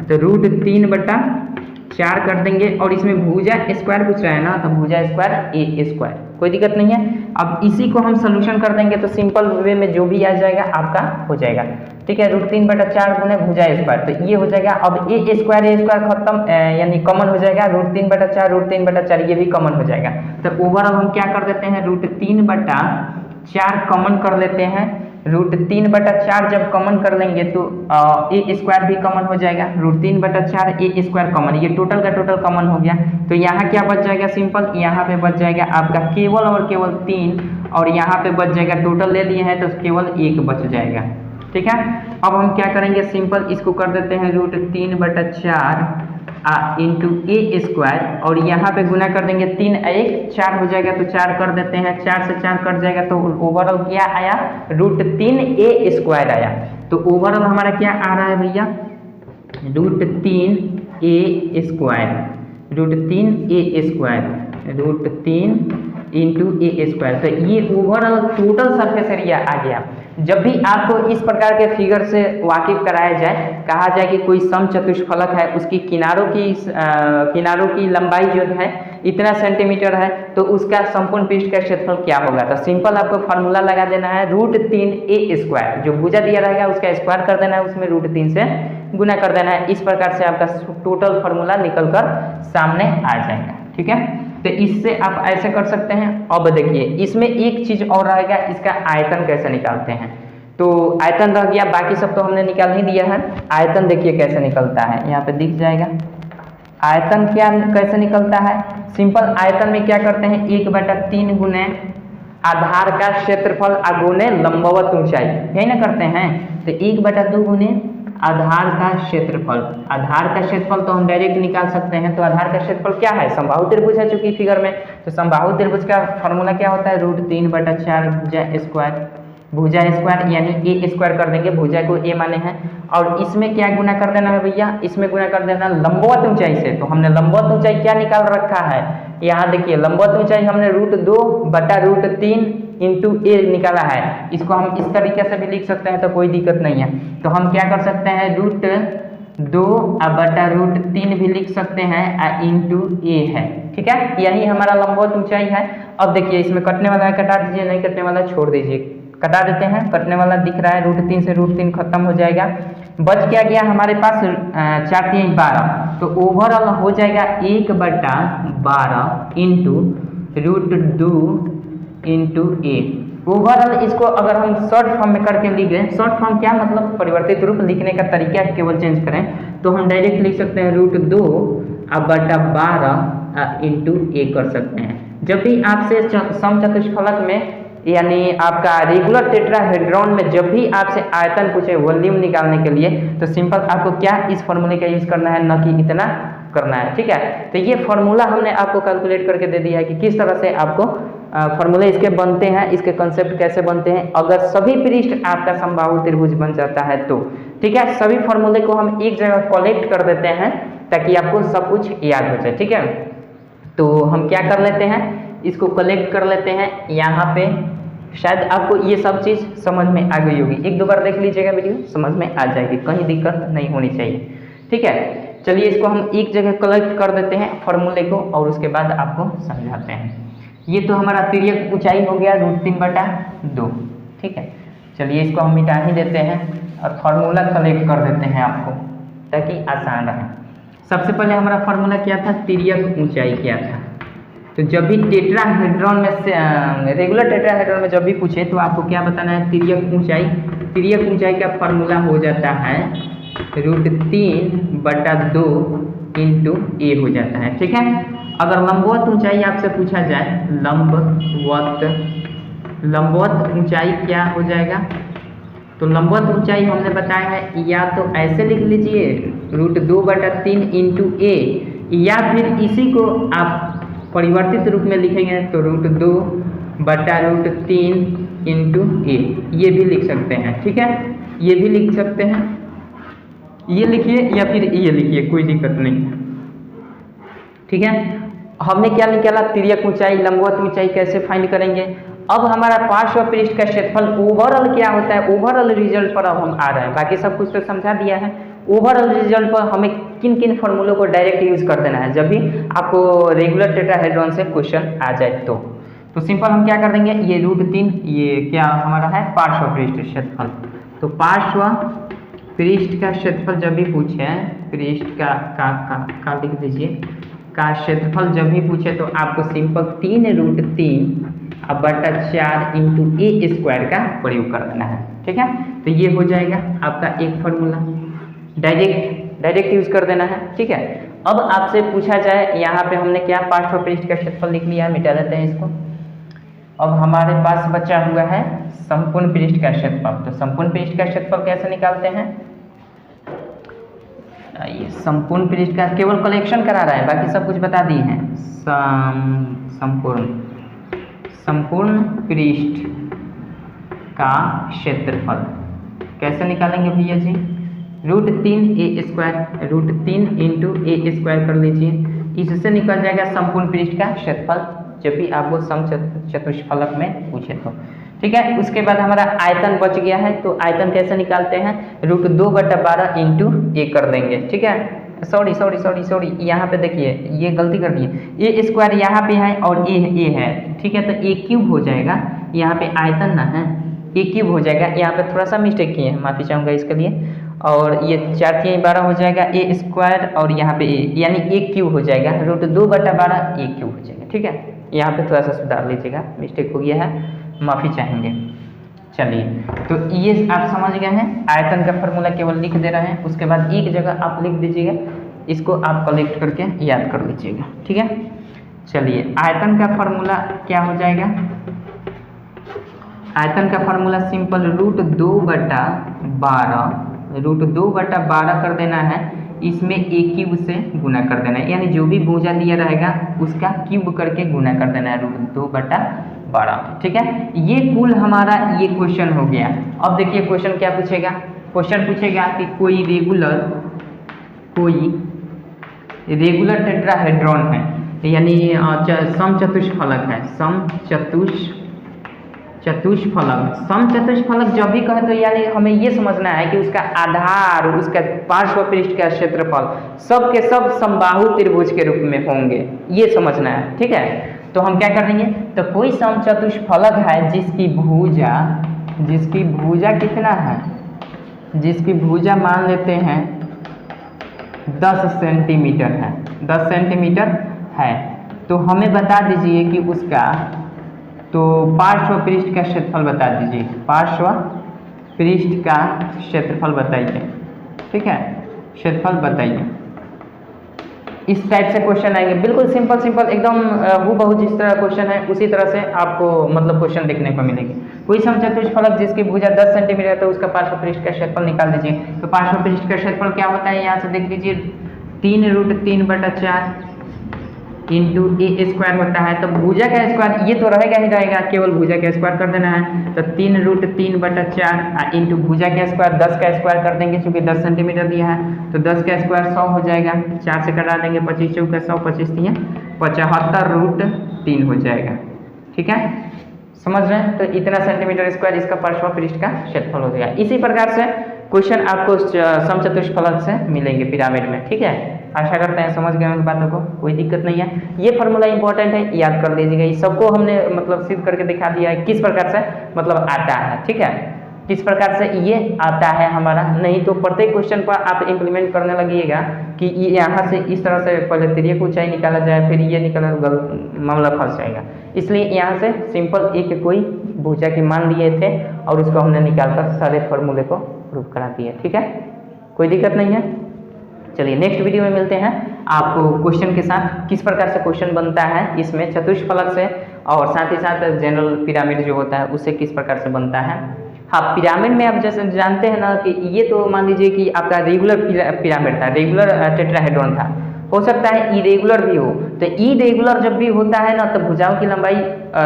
तो √3/4 कर देंगे और इसमें भुजा² पूछ रहा है ना, तो भुजा² a², कोई दिक्कत नहीं है। अब इसी को हम सोल्यूशन कर देंगे तो सिंपल वे में जो भी आ जाएगा आपका हो जाएगा, ठीक है। √3/4 गुना भुजा², तो ये हो जाएगा। अब a² खत्म, यानी कॉमन हो जाएगा, √3/4 ये भी कॉमन हो जाएगा। तो ओवरऑल हम क्या कर देते हैं, √3/4 कॉमन कर लेते हैं। √3/4 जब कॉमन कर लेंगे तो a² भी कॉमन हो जाएगा, √3/4 a² कॉमन, ये टोटल का टोटल कॉमन हो गया। तो यहाँ क्या बच जाएगा, सिंपल यहाँ पे बच जाएगा आपका केवल और केवल 3, और यहाँ पे बच जाएगा, टोटल ले लिए हैं तो केवल 1 बच जाएगा, ठीक है। अब हम क्या करेंगे, सिंपल इसको कर देते हैं √3/4 इंटू a², और यहाँ पे गुना कर देंगे, 3 1 4 हो जाएगा, तो 4 कर देते हैं, 4 से 4 कट जाएगा, तो ओवरऑल क्या आया, √3a² आया। तो ओवरऑल हमारा क्या आ रहा है भैया, √3a², √3 इंटू a²। तो ये ओवरऑल टोटल सरफेस एरिया आ गया। जब भी आपको इस प्रकार के फिगर से वाकिफ कराया जाए, कहा जाए कि कोई समचतुष्फलक है, उसकी किनारों की लंबाई जो है इतना सेंटीमीटर है, तो उसका संपूर्ण पृष्ठ का क्षेत्रफल क्या होगा। तो सिंपल आपको फार्मूला लगा देना है, √3a², जो भुजा दिया रहेगा उसका स्क्वायर कर देना है, उसमें √3 से गुना कर देना है। इस प्रकार से आपका टोटल फार्मूला निकल कर सामने आ जाएगा, ठीक है। तो इससे आप ऐसे कर सकते हैं। अब देखिए इसमें एक चीज और रहेगा, इसका आयतन कैसे निकालते हैं। तो आयतन रह गया, बाकी सब तो हमने निकाल ही दिया है। आयतन देखिए कैसे निकलता है, यहाँ पे दिख जाएगा आयतन क्या कैसे निकलता है। सिंपल आयतन में क्या करते हैं, 1/3 गुने आधार का क्षेत्रफल अगुने लंबवत ऊंचाई, यही ना करते हैं। तो 1/2 गुने आधार का क्षेत्रफल, आधार का क्षेत्रफल तो हम डायरेक्ट निकाल सकते हैं। तो आधार का क्षेत्रफल क्या है, समबाहु त्रिभुज है चूंकि फिगर में, तो समबाहु त्रिभुज का फॉर्मूला क्या होता है, √3/4 भुजा² यानी a² कर देंगे, भुजा को a माने हैं। और इसमें क्या गुना कर देना है भैया, इसमें गुना कर देना लंबवत ऊंचाई से। तो हमने लंबवत ऊंचाई क्या निकाल रखा है, यहाँ देखिए लंबवत ऊंचाई हमने √2/√3 इंटू a निकाला है। इसको हम इस तरीके से भी लिख सकते हैं, तो कोई दिक्कत नहीं है। तो हम क्या कर सकते हैं, √2/√3 भी लिख सकते हैं इंटू a है, ठीक है। यही हमारा लंबवत ऊंचाई है। अब देखिए इसमें कटने वाला है, कटा दीजिए, नहीं कटने वाला छोड़ दीजिए, कटा देते हैं। कटने वाला दिख रहा है, √3 से √3 खत्म हो जाएगा। बच क्या गया हमारे पास, 4×3 12। तो ओवरऑल हो जाएगा 1/12 इंटू √2 इंटू a। ओवरऑल इसको अगर हम शॉर्ट फॉर्म में करके लिख दें, शॉर्ट फॉर्म क्या मतलब परिवर्तित रूप लिखने का तरीका केवल चेंज करें, तो हम डायरेक्ट लिख सकते हैं √2/12 इंटू ए कर सकते हैं। जब भी आपसे समचतुष्फलक में यानी आपका रेगुलर टेट्राहेड्रॉन में जब भी आपसे आयतन पूछे वॉल्यूम निकालने के लिए, तो सिंपल आपको क्या इस फॉर्मूले का यूज करना है, न कि इतना करना है। ठीक है, तो ये फॉर्मूला हमने आपको कैलकुलेट करके दे दिया है कि किस तरह से आपको फॉर्मूले इसके बनते हैं, इसके कंसेप्ट कैसे बनते हैं अगर सभी पृष्ठ आपका समबाहु त्रिभुज बन जाता है तो। ठीक है, सभी फॉर्मूले को हम एक जगह कलेक्ट कर देते हैं ताकि आपको सब कुछ याद हो जाए। ठीक है, तो हम क्या कर लेते हैं, इसको कलेक्ट कर लेते हैं यहाँ पे। शायद आपको ये सब चीज़ समझ में आ गई होगी, एक दो बार देख लीजिएगा वीडियो, समझ में आ जाएगी, कहीं दिक्कत नहीं होनी चाहिए। ठीक है, चलिए इसको हम एक जगह कलेक्ट कर देते हैं फॉर्मूले को और उसके बाद आपको समझाते हैं। ये तो हमारा तिर्यक ऊंचाई हो गया √3/2। ठीक है, चलिए इसको हम मिटा ही देते हैं और फार्मूला कलेक्ट कर देते हैं आपको ताकि आसान रहे। सबसे पहले हमारा फार्मूला क्या था, तिर्यक ऊंचाई क्या था। तो जब भी टेट्राहेड्रॉन में से रेगुलर टेट्राहेड्रॉन में जब भी पूछे तो आपको क्या बताना है, तिर्यक ऊंचाई। तिर्यक ऊंचाई का फार्मूला हो जाता है √3/2 इंटू ए हो जाता है। ठीक है, अगर लंबवत ऊंचाई आपसे पूछा जाए, लंबवत ऊंचाई क्या हो जाएगा, तो लंबवत ऊंचाई हमने बताया है या तो ऐसे लिख लीजिए √2/3 इंटू ए, या फिर इसी को आप परिवर्तित रूप में लिखेंगे तो √2/√3 इंटू ए, ये भी लिख सकते हैं। ठीक है, ये भी लिख सकते हैं, ये लिखिए या फिर ये लिखिए, कोई दिक्कत नहीं है। ठीक है, हमने क्या निकाला, तिर्यक ऊंचाई, लंबवत ऊंचाई कैसे फाइंड करेंगे। अब हमारा पार्श्व पृष्ठ का क्षेत्रफल ओवरऑल क्या होता है, ओवरऑल रिजल्ट पर अब हम आ रहे हैं, बाकी सब कुछ तो समझा दिया है। ओवरऑल रिजल्ट पर हमें किन किन फॉर्मूलों को डायरेक्ट यूज कर देना है जब भी आपको रेगुलर टेट्राहेड्रॉन से क्वेश्चन आ जाए तो सिंपल हम क्या कर देंगे, ये √3 ये क्या हमारा है, पार्श्व पृष्ठ क्षेत्रफल। तो पार्श्व पृष्ठ का क्षेत्रफल जब भी पूछे, पृष्ठ का लिख दीजिए, का क्षेत्रफल जब भी पूछे तो आपको सिंपल 3√3/4 इंटू ए स्क्वायर का प्रयोग कर देना है। ठीक है, तो ये हो जाएगा आपका एक फॉर्मूला, डायरेक्ट यूज कर देना है। ठीक है, अब आपसे पूछा जाए, यहाँ पे हमने क्या पार्श्व पृष्ठ का क्षेत्रफल लिख लिया है, मिटा देते हैं इसको। अब हमारे पास बचा हुआ है संपूर्ण पृष्ठ का क्षेत्रफल। तो संपूर्ण पृष्ठ का क्षेत्रफल कैसे निकालते हैं, ये संपूर्ण पृष्ठ का केवल कलेक्शन करा रहा है, बाकी सब कुछ बता दिए हैं। संपूर्ण पृष्ठ का क्षेत्रफल कैसे निकालेंगे भैया जी, √3 इंटू ए स्क्वायर कर लीजिए, इससे निकल जाएगा संपूर्ण पृष्ठ का क्षेत्रफल जब भी आपको समचतुष्फलक में पूछे तो। ठीक है, उसके बाद हमारा आयतन बच गया है, तो आयतन कैसे निकालते हैं, √2/12 इंटू ए कर देंगे। ठीक है, सॉरी यहाँ पे देखिए ये गलती कर दिए, ए स्क्वायर यहाँ पे है और ए है। ठीक है, तो ए क्यूब हो जाएगा, यहाँ पे आयतन ना है, ए क्यूब हो जाएगा, यहाँ पे थोड़ा सा मिस्टेक किए हैं, माफी चाहूँगा इसके लिए। और ये 4×3=12 हो जाएगा, ए स्क्वायर और यहाँ पे ए यानी ए क्यूब हो जाएगा, √2/12 ए क्यूब हो जाएगा। ठीक है, यहाँ पे थोड़ा सा सुधार लीजिएगा, मिस्टेक हो गया है, माफ़ी चाहेंगे। चलिए, तो ये आप समझ गए हैं, आयतन का फॉर्मूला केवल लिख दे रहे हैं, उसके बाद एक जगह आप लिख दीजिएगा, इसको आप कलेक्ट करके याद कर लीजिएगा। ठीक है, चलिए आयतन का फॉर्मूला क्या हो जाएगा, आयतन का फॉर्मूला सिंपल √2/12 कर देना है, इसमें ए क्यूब से गुना कर देना है, यानी जो भी भुजा दिया रहेगा उसका क्यूब करके गुना कर देना है √2/12। ठीक है, ये कुल हमारा ये क्वेश्चन हो गया। अब देखिए क्वेश्चन क्या पूछेगा, क्वेश्चन पूछेगा कि कोई रेगुलर टेट्राहेड्रॉन है, यानी समचतुष्फलक है, समचतुष्फलक जब भी कहे तो यानी हमें ये समझना है कि उसका आधार, उसका पार्श्व पृष्ठ का क्षेत्रफल सब के सब समबाहु त्रिभुज के रूप में होंगे, ये समझना है। ठीक है, तो हम क्या करेंगे, तो कोई समचतुष्फलक है जिसकी भुजा कितना है, जिसकी भुजा मान लेते हैं 10 सेंटीमीटर है, 10 सेंटीमीटर है, तो हमें बता दीजिए कि उसका तो पार्श्व पृष्ठ का क्षेत्रफल बता दीजिए, पार्श्व पृष्ठ का क्षेत्रफल बताइए। ठीक है, क्षेत्रफल बताइए। इस टाइप से क्वेश्चन आएंगे, बिल्कुल सिंपल सिंपल एकदम हूबहू जिस तरह क्वेश्चन है उसी तरह से आपको मतलब क्वेश्चन देखने को मिलेंगे। कोई समचतुष्फलक जिसकी भुजा 10 सेंटीमीटर है तो उसका पार्श्व पृष्ठ का क्षेत्रफल निकाल दीजिए। तो पार्श्व पृष्ठ का क्षेत्रफल क्या होता है, यहाँ से देख लीजिए 3√3/4 इंटू ए स्क्वायर होता है। तो भुजा का स्क्वायर ये तो रहेगा ही रहेगा, केवल भुजा का स्क्वायर कर देना है। तो 3√3/4 इंटू भुजा का स्क्वायर 10 का स्क्वायर कर देंगे, क्योंकि 10 सेंटीमीटर दिया है। तो 10 का स्क्वायर 100 हो जाएगा, 4 से कटा देंगे, 25 चौका 100, 25 3 75√3 हो जाएगा। ठीक है, समझ रहे हैं। तो इतना सेंटीमीटर स्क्वायर इसका पार्श्व पृष्ठ का क्षेत्रफल हो जाएगा। इसी प्रकार से क्वेश्चन आपको समचतुष्फलक से मिलेंगे पिरामिड में। ठीक है, आशा करते हैं समझ गए उन बातों को, कोई दिक्कत नहीं है। ये फॉर्मूला इंपॉर्टेंट है, याद कर लीजिएगा। ये सबको हमने मतलब सिद्ध करके दिखा दिया है किस प्रकार से मतलब आता है। ठीक है, किस प्रकार से ये आता है हमारा। नहीं तो प्रत्येक क्वेश्चन पर आप इम्प्लीमेंट करने लगिएगा कि ये यहाँ से इस तरह से पहले तिर्यक ऊंचाई निकाला जाए, फिर ये निकाला, मामला फंस जाएगा। इसलिए यहाँ से सिंपल एक कोई भुजा की मान लिए थे और उसको हमने निकालकर सारे फॉर्मूले को प्रूव करा दिए। ठीक है, कोई दिक्कत नहीं है। चलिए नेक्स्ट वीडियो में मिलते हैं आपको क्वेश्चन के साथ, किस प्रकार से क्वेश्चन बनता है इसमें चतुष्फलक से, और साथ ही साथ जनरल पिरामिड जो होता है उससे किस प्रकार से बनता है। हाँ, पिरामिड में आप जैसे जानते हैं ना कि ये तो मान लीजिए कि आपका रेगुलर पिरामिड था, रेगुलर टेट्राहेड्रॉन था। हो सकता है इरेगुलर भी हो। तो इरेगुलर जब भी होता है ना तो भुजाओं की लंबाई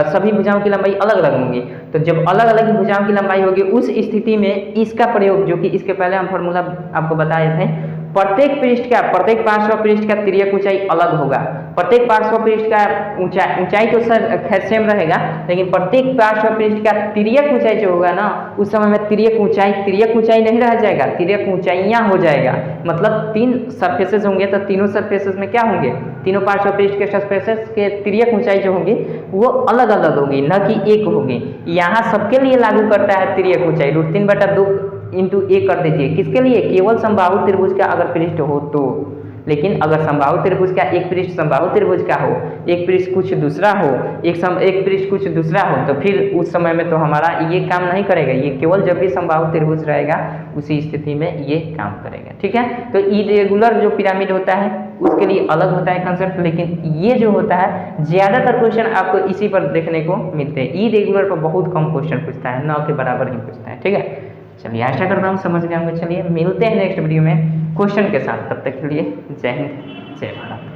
सभी भुजाओं की लंबाई अलग अलग होंगी। तो जब अलग अलग भुजाओं की लंबाई होगी उस स्थिति में इसका प्रयोग, जो कि इसके पहले हम फॉर्मूला आपको बताए थे, प्रत्येक पृष्ठ का, प्रत्येक पार्श्व पृष्ठ का तिर्यक ऊंचाई अलग होगा। प्रत्येक पार्श्व पृष्ठ का ऊंचाई तो सर खैर सेम रहेगा, लेकिन प्रत्येक पार्श्व पृष्ठ का तिर्यक ऊंचाई जो होगा ना उस समय में तिर्यक ऊंचाई नहीं रह जाएगा, तिर्यक ऊंचाइयां हो जाएगा। मतलब 3 सरफेसेस होंगे तो तीनों सरफेसेस में क्या होंगे, तीनों पार्श्व पृष्ठ के सरफेसेस के तिर्यक ऊंचाई जो होंगी वो अलग अलग होगी, न कि एक होगी। यहाँ सबके लिए लागू करता है तिर्यक ऊंचाई, √3/2 इंटू ए कर दीजिए। किसके लिए, केवल समबाहु त्रिभुज का अगर पृष्ठ हो तो। लेकिन अगर समबाहु त्रिभुज का एक पृष्ठ समबाहु त्रिभुज का हो, एक पृष्ठ कुछ दूसरा हो, एक पृष्ठ कुछ दूसरा हो, तो फिर उस समय में तो हमारा ये काम नहीं करेगा। ये केवल जब भी समबाहु त्रिभुज रहेगा उसी स्थिति में ये काम करेगा। ठीक है, तो इरेगुलर जो पिरामिड होता है उसके लिए अलग होता है कंसेप्ट, लेकिन ये जो होता है ज्यादातर क्वेश्चन आपको इसी पर देखने को मिलते हैं। इरेगुलर पर बहुत कम क्वेश्चन पूछता है, 9 के बराबर ही पूछता है। ठीक है, चलिए आशा करता हूँ समझ गए होंगे। चलिए मिलते हैं नेक्स्ट वीडियो में क्वेश्चन के साथ, तब तक के लिए जय हिंद जय भारत।